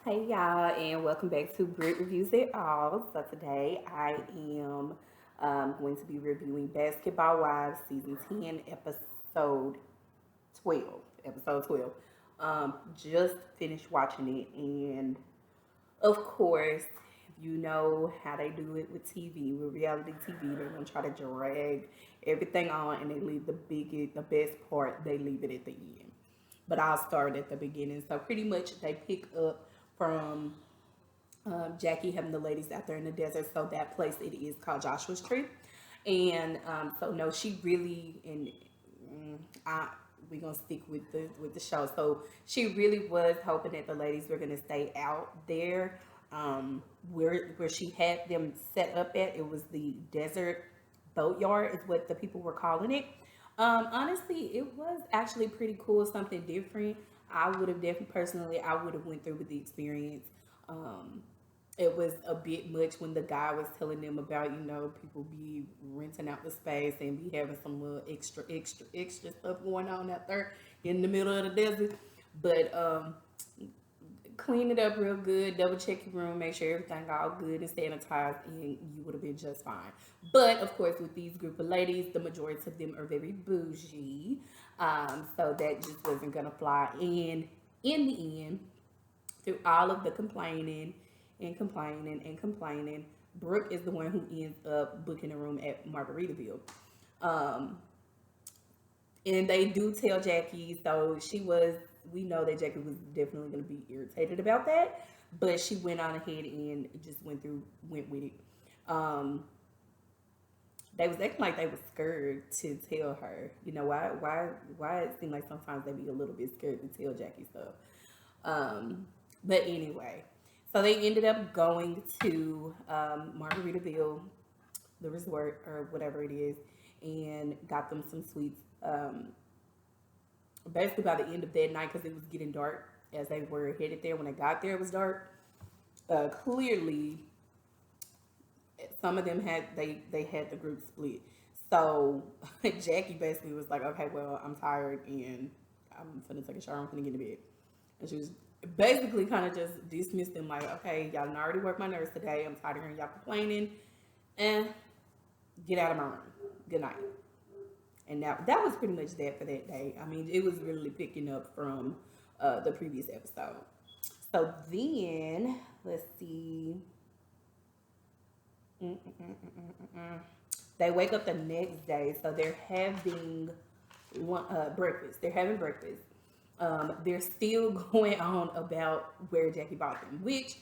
Hey y'all, and welcome back to Brooke Reviews It All. So today I am going to be reviewing Basketball Wives Season 10, Episode 12. Episode 12. Just finished watching it, and of course, you know how they do it with TV, with reality TV. They're gonna try to drag everything on, and they leave the best part. They leave it at the end. But I'll start at the beginning. So pretty much they pick up from Jackie having the ladies out there in the desert. So that place it is called Joshua's Tree, and so no, she really and I we gonna stick with the show. So she really was hoping that the ladies were gonna stay out there. Where she had them set up at, it was the desert boatyard, is what the people were calling it. Honestly, it was actually pretty cool, something different. I would have definitely personally, I would have went through with the experience. Um, it was a bit much when the guy was telling them about, people be renting out the space and be having some little extra stuff going on out there in the middle of the desert. But clean it up real good, double check your room, make sure everything all good and sanitized, and you would have been just fine. But of course, with these group of ladies, the majority of them are very bougie, so that just wasn't gonna fly. And in the end, through all of the complaining, Brooke is the one who ends up booking a room at Margaritaville. Um, and they do tell Jackie, so we know that Jackie was definitely going to be irritated about that, but she went on ahead and just went with it. Um, they was acting like they were scared to tell her. Why it seemed like sometimes they be a little bit scared to tell Jackie stuff. But anyway, so they ended up going to Margaritaville, the resort or whatever it is, and got them some sweets. Basically, by the end of that night, because it was getting dark as they were headed there. When they got there, it was dark. Clearly, some of them they had the group split. So Jackie basically was like, "Okay, well, I'm tired and I'm gonna take a shower. I'm gonna get to bed." And she was basically kind of just dismissed them like, "Okay, y'all done already worked my nerves today. I'm tired of hearing y'all complaining, and get out of my room. Good night." And that was pretty much that for that day. I mean, it was really picking up from the previous episode. So then, let's see. Mm-mm-mm-mm-mm. They wake up the next day, so they're having breakfast. They're having breakfast. They're still going on about where Jackie bought them, which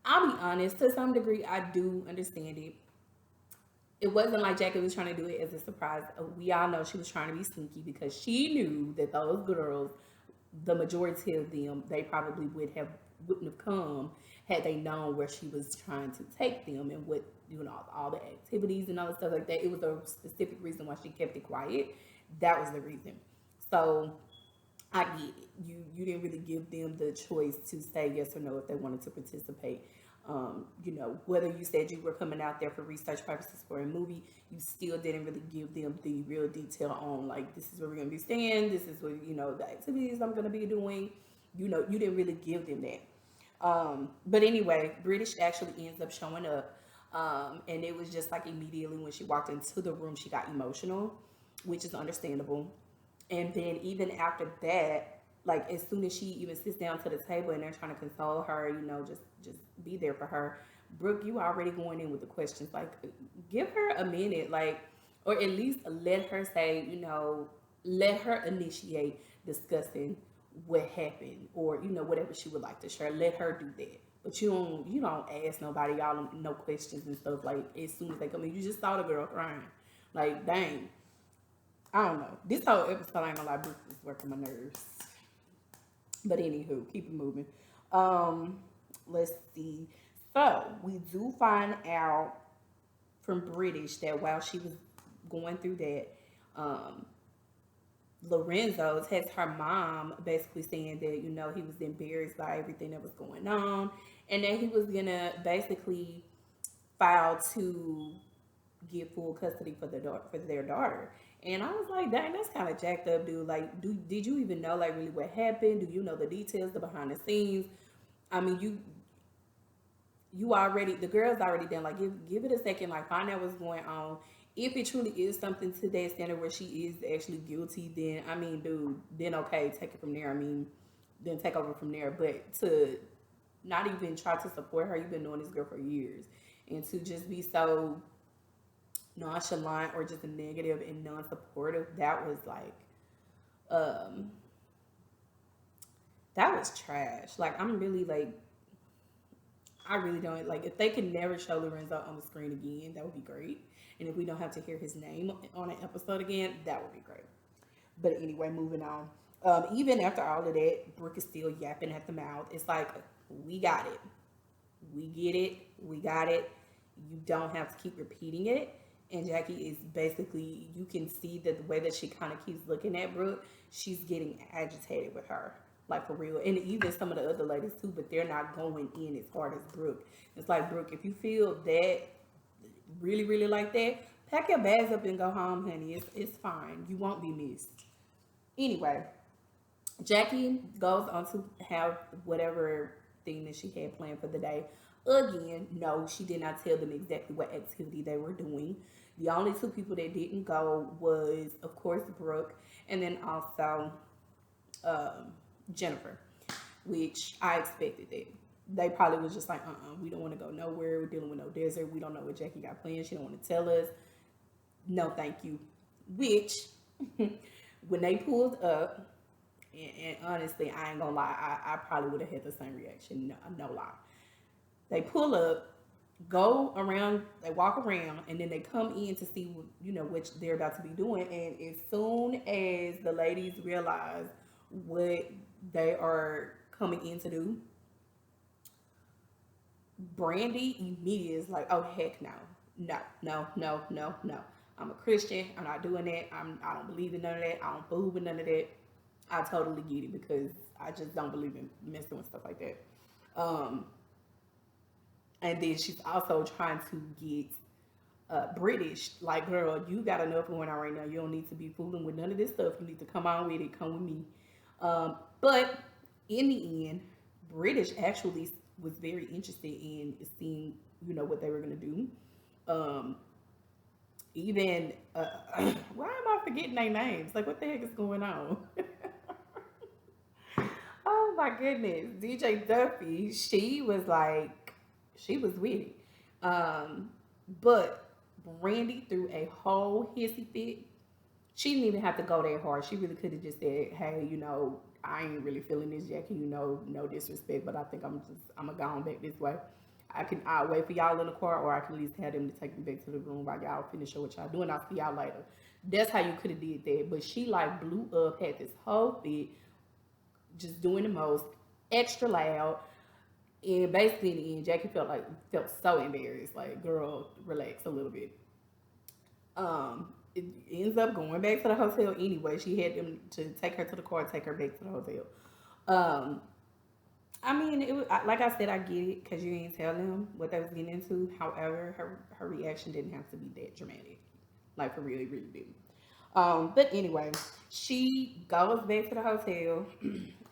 I'll be honest, to some degree, I do understand it. It wasn't like Jackie was trying to do it as a surprise. We all know she was trying to be sneaky because she knew that those girls, the majority of them, they probably wouldn't have come had they known where she was trying to take them and what all the activities and all the stuff like that. It was a specific reason why she kept it quiet. That was the reason. So I get it. You didn't really give them the choice to say yes or no if they wanted to participate. Whether you said you were coming out there for research purposes for a movie, you still didn't really give them the real detail on like this is where we're gonna be staying, this is what the activities I'm gonna be doing. You didn't really give them that. But anyway, British actually ends up showing up. And it was just like immediately when she walked into the room, she got emotional, which is understandable. And then even after that, like as soon as she even sits down to the table and they're trying to console her, just be there for her. Brooke, you already going in with the questions. Like, give her a minute, like, or at least let her say, let her initiate discussing what happened, or whatever she would like to share. Let her do that. But you don't ask nobody y'all no questions and stuff like as soon as they come in. You just saw the girl crying. Like, dang, I don't know. This whole episode, I ain't gonna lie, Brooke was working my nerves. But anywho, keep it moving. Um, let's see. So we do find out from British that while she was going through that, um, Lorenzo's has her mom basically saying that he was embarrassed by everything that was going on, and that he was gonna basically file to get full custody for their daughter. And I was like, dang, that's kind of jacked up, dude. Like, did you even know like really what happened? Do you know the details, the behind the scenes? I mean, you already, the girl's already done. Like, give it a second. Like, find out what's going on. If it truly is something to that standard where she is actually guilty, then I mean, dude, then okay, take it from there. I mean, then take over from there. But to not even try to support her, you've been knowing this girl for years, and to just be so nonchalant or just negative and non-supportive, that was like, um, that was trash. Like, I'm really like, I really don't like, if they can never show Lorenzo on the screen again, that would be great. And if we don't have to hear his name on an episode again, that would be great. But anyway, moving on. Even after all of that, Brooke is still yapping at the mouth. It's like, we got it. We get it. We got it. You don't have to keep repeating it. And Jackie is basically, you can see that the way that she kind of keeps looking at Brooke, she's getting agitated with her. Like, for real. And even some of the other ladies too, but they're not going in as hard as Brooke. It's like, Brooke, if you feel that really, really like that, pack your bags up and go home, honey. It's fine. You won't be missed. Anyway, Jackie goes on to have whatever thing that she had planned for the day. Again, no, she did not tell them exactly what activity they were doing. The only two people that didn't go was, of course, Brooke, and then also um, Jennifer, which I expected that. They probably was just like, we don't want to go nowhere. We're dealing with no desert. We don't know what Jackie got planned. She don't want to tell us. No, thank you. Which, when they pulled up, and honestly, I ain't gonna lie, I probably would have had the same reaction. No, no lie. They pull up, go around, they walk around, and then they come in to see what, what they're about to be doing. And as soon as the ladies realize what they are coming in to do, Brandy immediately is like, "Oh heck no, no, no, no, no, no! I'm a Christian. I'm not doing that. I don't believe in none of that. I don't fool with none of that. I totally get it because I just don't believe in messing with stuff like that." Um, and then she's also trying to get British. Like, girl, you got enough going on right now. You don't need to be fooling with none of this stuff. You need to come on with it. Come with me. But in the end, British actually was very interested in seeing, what they were gonna do. Um, even why am I forgetting their names? Like, what the heck is going on? Oh my goodness, DJ Duffy. She was with it. Um, but Brandy threw a whole hissy fit. She didn't even have to go that hard. She really could have just said, "Hey, I ain't really feeling this, Jackie. No disrespect, but I think I'm gonna go on back this way. I'll wait for y'all in the car, or I can at least have them to take me back to the room while y'all finish up what y'all doing. I'll see y'all later." That's how you could have did that. But she like blew up, had this whole fit, just doing the most, extra loud. And basically in the end, Jackie felt so embarrassed. Like, girl, relax a little bit. It ends up going back to the hotel anyway. She had them to take her to the car, take her back to the hotel. Um, I mean, like I said, I get it because you didn't tell them what they was getting into. However, her reaction didn't have to be that dramatic. Like, for real, it really didn't. But anyway, she goes back to the hotel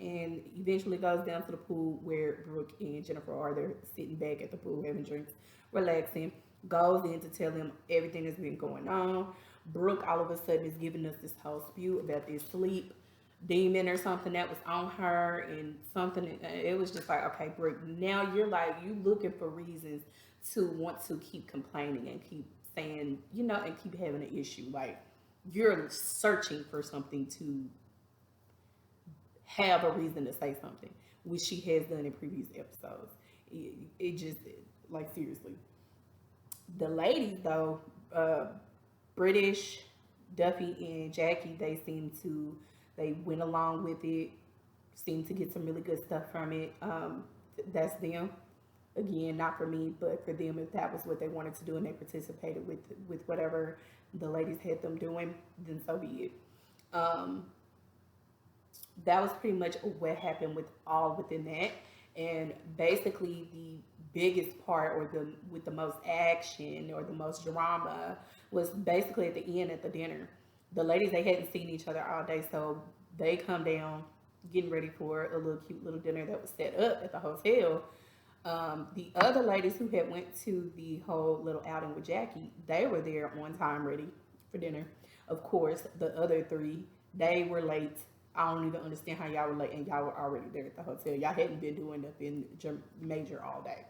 and eventually goes down to the pool where Brooke and Jennifer are. They're sitting back at the pool having drinks, relaxing. Goes in to tell them everything that's been going on. Brooke all of a sudden is giving us this whole spew about this sleep demon or something that was on her and something. It was just like, okay, Brooke, now you're like, you looking for reasons to want to keep complaining and keep saying, and keep having an issue. Like, you're searching for something to have a reason to say something, which she has done in previous episodes. It just, like, seriously. The ladies, though, British, Duffy, and Jackie, they went along with it, seemed to get some really good stuff from it. That's them. Again, not for me, but for them, if that was what they wanted to do and they participated with whatever the ladies had them doing, then so be it. Um, that was pretty much what happened within that. And basically the biggest part, or with the most action or the most drama, was basically at the end at the dinner. The ladies, they hadn't seen each other all day, so they come down. getting ready for a little cute little dinner that was set up at the hotel. The other ladies who had went to the whole little outing with Jackie, they were there on time, ready for dinner. Of course, the other three, they were late. I don't even understand how y'all were late and y'all were already there at the hotel. Y'all hadn't been doing nothing major all day.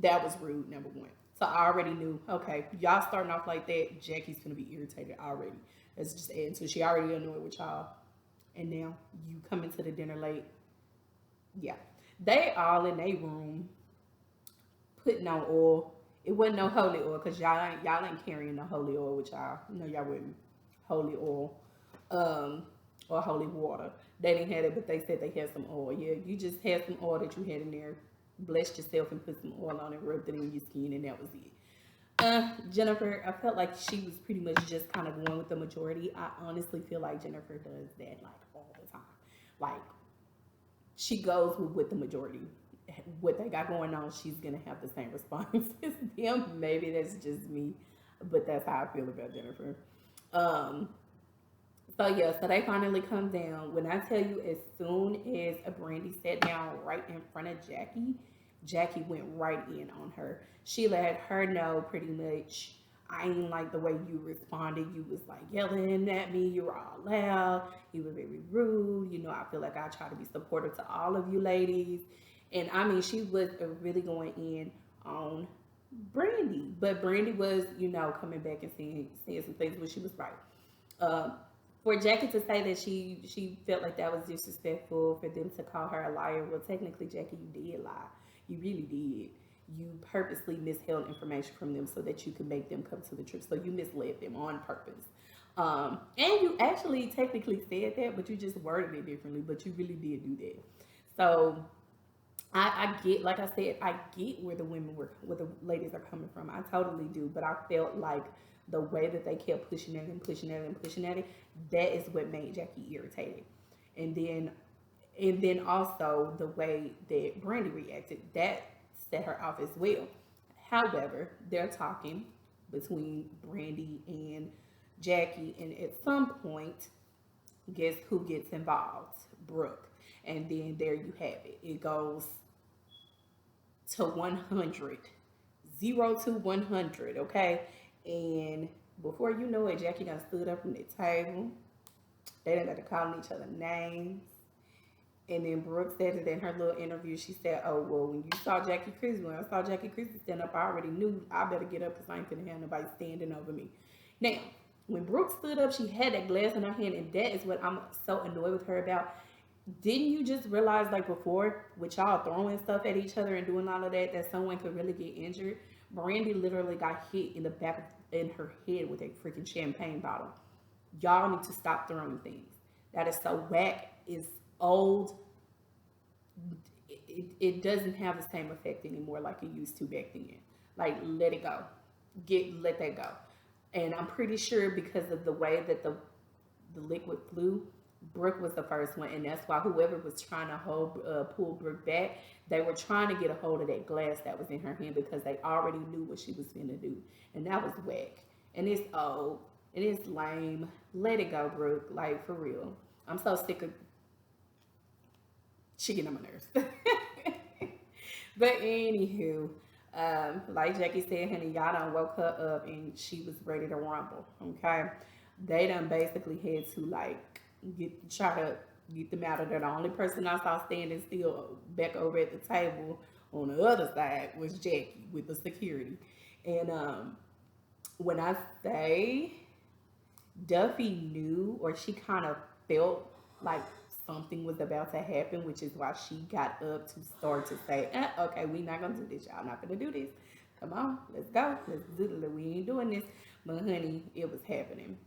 That was rude, number one. So I already knew, okay, y'all starting off like that, Jackie's gonna be irritated already. That's just adding to, she already annoyed with y'all. And now you come into the dinner late. Yeah. They all in their room putting on oil. It wasn't no holy oil because y'all ain't carrying no holy oil with y'all. No, y'all wouldn't. Holy oil. Um or holy water. They didn't have it, but they said they had some oil. Yeah, you just had some oil that you had in there, blessed yourself and put some oil on it, rubbed it in your skin, and that was it. Jennifer, I felt like she was pretty much just kind of going with the majority. I honestly feel like Jennifer does that like all the time. Like she goes with the majority. What they got going on, she's gonna have the same response as them. Maybe that's just me, but that's how I feel about Jennifer. Um, so yeah, so they finally come down. When I tell you, as soon as a Brandy sat down right in front of Jackie, Jackie went right in on her. She let her know pretty much. I ain't like the way you responded. You was like yelling at me. You were all loud. You were very rude. You know, I feel like I try to be supportive to all of you ladies. And I mean, she was really going in on Brandy. But Brandy was, you know, coming back and saying some things where she was right. Um, for Jackie to say that she felt like that was disrespectful for them to call her a liar. Well, technically, Jackie, you did lie. You really did. You purposely withheld information from them so that you could make them come to the truth. So you misled them on purpose. And you actually technically said that, but you just worded it differently. But you really did do that. So I get, like I said, I get where where the ladies are coming from. I totally do. But I felt like the way that they kept pushing it and pushing it and pushing at it, that is what made Jackie irritated. And then also the way that Brandy reacted, that set her off as well. However, they're talking between Brandy and Jackie, and at some point, guess who gets involved? Brooke. And then there you have it. It goes to 100, 0 to 100, okay? And before you know it, Jackie done stood up from the table. They done got to calling each other names. And then Brooke said it in her little interview. She said, "Oh, well, when I saw Jackie Christy stand up, I already knew I better get up because I ain't finna have nobody standing over me." Now, when Brooke stood up, she had that glass in her hand, and that is what I'm so annoyed with her about. Didn't you just realize, like before, with y'all throwing stuff at each other and doing all of that, that someone could really get injured? Brandy literally got hit in the back in her head with a freaking champagne bottle. Y'all need to stop throwing things. That is so whack. It's old. It doesn't have the same effect anymore like it used to back then. Like, let it go. Let that go. And I'm pretty sure because of the way that the liquid flew, Brooke was the first one, and that's why whoever was trying to pull Brooke back, they were trying to get a hold of that glass that was in her hand because they already knew what she was going to do, and that was whack. And it's old, and it's lame. Let it go, Brooke. Like, for real. I'm so sick of she getting on my nerves. But anywho, like Jackie said, honey, y'all done woke her up and she was ready to rumble. Okay, they done basically had to like try to get them out of there. The only person I saw standing still back over at the table on the other side was Jackie with the security. And when I say Duffy knew, or she kind of felt like something was about to happen, which is why she got up to start to say, okay, we're not gonna do this. Y'all not gonna do this. Come on, let's go. Let's do it. We ain't doing this. But honey, it was happening.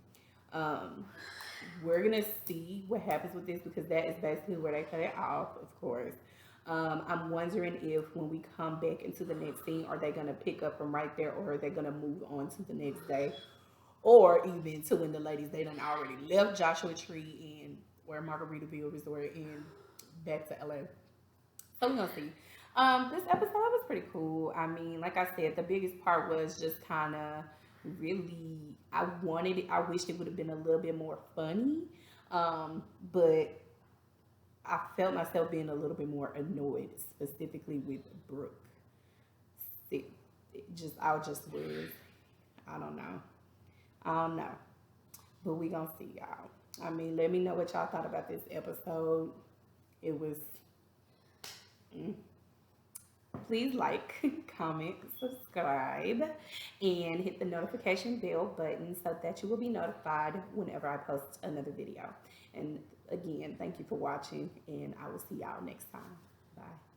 We're gonna see what happens with this because that is basically where they cut it off, of course. I'm wondering if when we come back into the next scene, are they gonna pick up from right there, or are they gonna move on to the next day, or even to when the ladies they done already left Joshua Tree and or Margaritaville Resort and back to LA. So we're gonna see. This episode was pretty cool. I mean, like I said, the biggest part was just kind of really. I wished it would have been a little bit more funny, but I felt myself being a little bit more annoyed, specifically with Brooke. I just was. I don't know. I don't know. But we gonna see, y'all. I mean, let me know what y'all thought about this episode. It was. Mm. Please like, comment, subscribe, and hit the notification bell button so that you will be notified whenever I post another video. And again, thank you for watching, and I will see y'all next time. Bye.